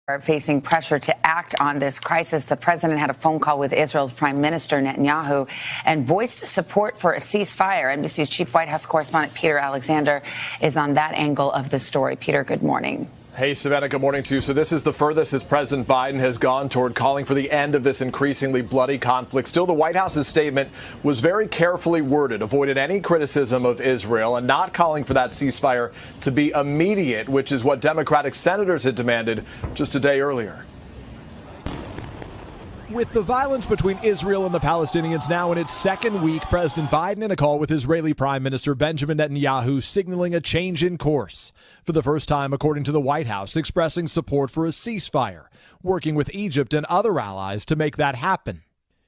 Are facing pressure to act on this crisis. The president had a phone call with Israel's Prime Minister Netanyahu and voiced support for a ceasefire. NBC's chief White House correspondent Peter Alexander is on that angle of the story. Peter, good morning. Hey, Savannah, good morning to you. So this is the furthest as President Biden has gone toward calling for the end of this increasingly bloody conflict. Still, the White House's statement was very carefully worded, avoided any criticism of Israel, and not calling for that ceasefire to be immediate, which is what Democratic senators had demanded just a day earlier. With the violence between Israel and the Palestinians now in its second week, President Biden in a call with Israeli Prime Minister Benjamin Netanyahu signaling a change in course. For the first time, according to the White House, expressing support for a ceasefire, working with Egypt and other allies to make that happen.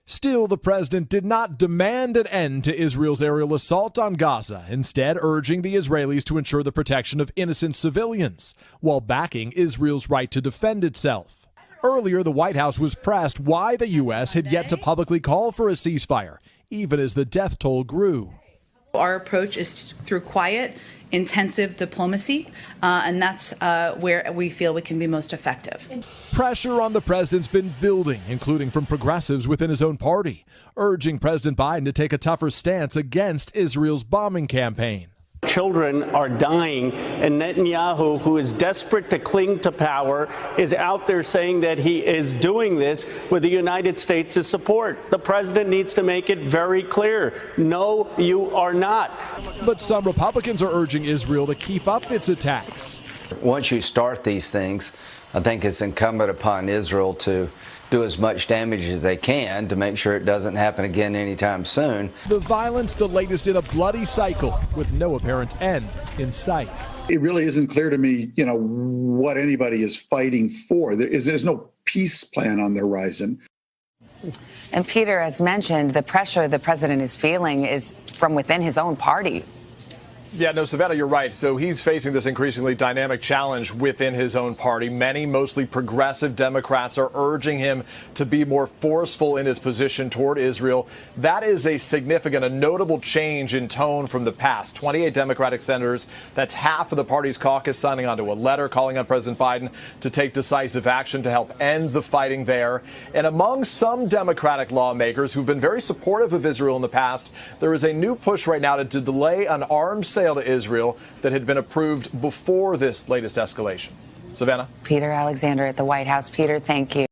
Still, the president did not demand an end to Israel's aerial assault on Gaza, instead urging the Israelis to ensure the protection of innocent civilians, while backing Israel's right to defend itself. Earlier, the White House was pressed why the U.S. had yet to publicly call for a ceasefire, even as the death toll grew. Our approach is through quiet, intensive diplomacy, and that's where we feel we can be most effective. Pressure on the president's been building, including from progressives within his own party, urging President Biden to take a tougher stance against Israel's bombing campaign. Children are dying, and Netanyahu, who is desperate to cling to power, is out there saying that he is doing this with the United States' support. The president needs to make it very clear. No, you are not. But some Republicans are urging Israel to keep up its attacks. Once you start these things, I think it's incumbent upon Israel to do as much damage as they can to make sure it doesn't happen again anytime soon. The violence, the latest in a bloody cycle with no apparent end in sight. It really isn't clear to me, what anybody is fighting for. There's no peace plan on the horizon. And Peter, as mentioned, the pressure the president is feeling is from within his own party. Yeah, no, Savannah, you're right. So he's facing this increasingly dynamic challenge within his own party. Many, mostly progressive Democrats, are urging him to be more forceful in his position toward Israel. That is a significant, a notable change in tone from the past. 28 Democratic senators, that's half of the party's caucus, signing onto a letter calling on President Biden to take decisive action to help end the fighting there. And among some Democratic lawmakers who've been very supportive of Israel in the past, there is a new push right now to delay an arms sale to Israel that had been approved before this latest escalation. Savannah? Peter Alexander at the White House. Peter, thank you.